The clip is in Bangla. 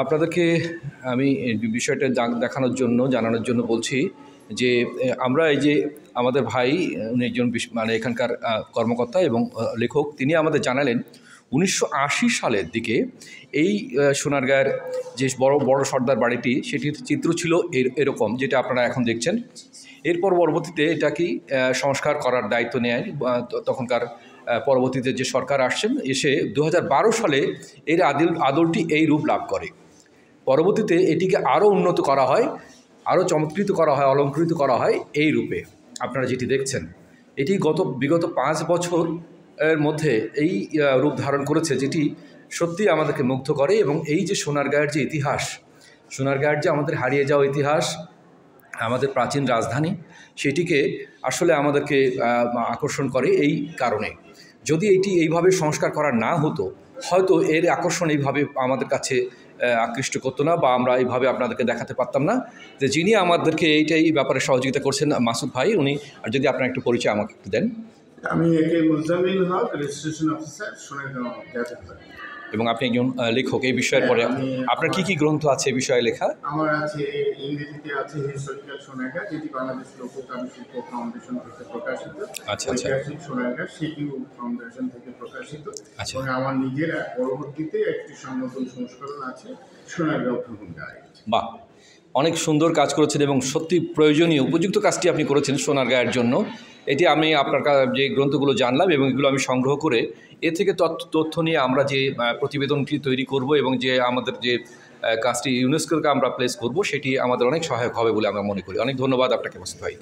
আপনাদেরকে আমি এই বিষয়টা দেখানোর জন্য জানানোর জন্য বলছি যে আমরা এই যে আমাদের ভাই উনি একজন মানে এখানকার কর্মকর্তা এবং লেখক, তিনি আমাদের জানালেন 1980 সালের দিকে এই সোনারগাঁয়ের যে বড় বড় সর্দার বাড়িটি, সেটির চিত্র ছিল এরকম, যেটা আপনারা এখন দেখছেন। এরপর পরবর্তীতে এটাকেই সংস্কার করার দায়িত্ব নেয় তখনকার পরবর্তীতে যে সরকার আসছেন, এসে 2012 সালে এর আদলটি এই রূপ লাভ করে। পরবর্তীতে এটিকে আরও উন্নত করা হয়, আরও চমৎকৃত করা হয়, অলঙ্কৃত করা হয় এই রূপে আপনারা যেটি দেখছেন। এটি বিগত 5 বছর এর মধ্যে এই রূপ ধারণ করেছে, যেটি সত্যি আমাদেরকে মুগ্ধ করে। এবং এই যে সোনারগাঁয়ের যে ইতিহাস, সোনারগাঁয়ের যে আমাদের হারিয়ে যাওয়া ইতিহাস, আমাদের প্রাচীন রাজধানী, সেটিকে আসলে আমাদেরকে আকর্ষণ করে এই কারণে। যদি এটি এইভাবে সংস্কার করা না হতো, হয়তো এর আকর্ষণ এইভাবে আমাদের কাছে আকৃষ্ট করতো না, বা আমরা এইভাবে আপনাদেরকে দেখাতে পারতাম না। যে যিনি আমাদেরকে এইটাই ব্যাপারে সহযোগিতা করছেন, মাসুদ ভাই, উনি, আর যদি আপনার একটু পরিচয় আমাকে একটু দেন। আমি একে মুজাম্মিল হক, রেজিস্ট্রেশন অফিসার, সোনারগাঁও জাতীয়। এবং আপনি একজন লেখক এই বিষয়ের পরে। আপনার কি কি গ্রন্থ আছে এই বিষয়ে লেখা? আমার আছে, ইংরেজিতে আছে হিস্টোরিক্যাল সোনারগাঁ, যেটি বাংলাদেশ লোককারুশিল্প ফাউন্ডেশন থেকে প্রকাশিত। আচ্ছা আচ্ছা। ঐতিহাসিক সোনারগাঁ সিকিউ ফাউন্ডেশন থেকে প্রকাশিত। আচ্ছা। এবং আমার নিজের পরবর্তীতে একটি নতুন সংস্করণ আছে, সোনারগাঁও ভ্রমণ গাইড। বাহ, অনেক সুন্দর কাজ করেছেন এবং সত্যি প্রয়োজনীয় উপযুক্ত কাজটি আপনি করেছেন সোনারগাঁয়ের জন্য। এটি আমি আপনার যে গ্রন্থগুলো জানলাম এবং এগুলো আমি সংগ্রহ করে এ থেকে তথ্য নিয়ে আমরা যে প্রতিবেদনটি তৈরি করব এবং যে আমাদের যে কাজটি ইউনেস্কোকে আমরা প্লেস করব, সেটি আমাদের অনেক সহায়ক হবে বলে আমরা মনে করি। অনেক ধন্যবাদ আপনাকে, মাসুদ ভাই।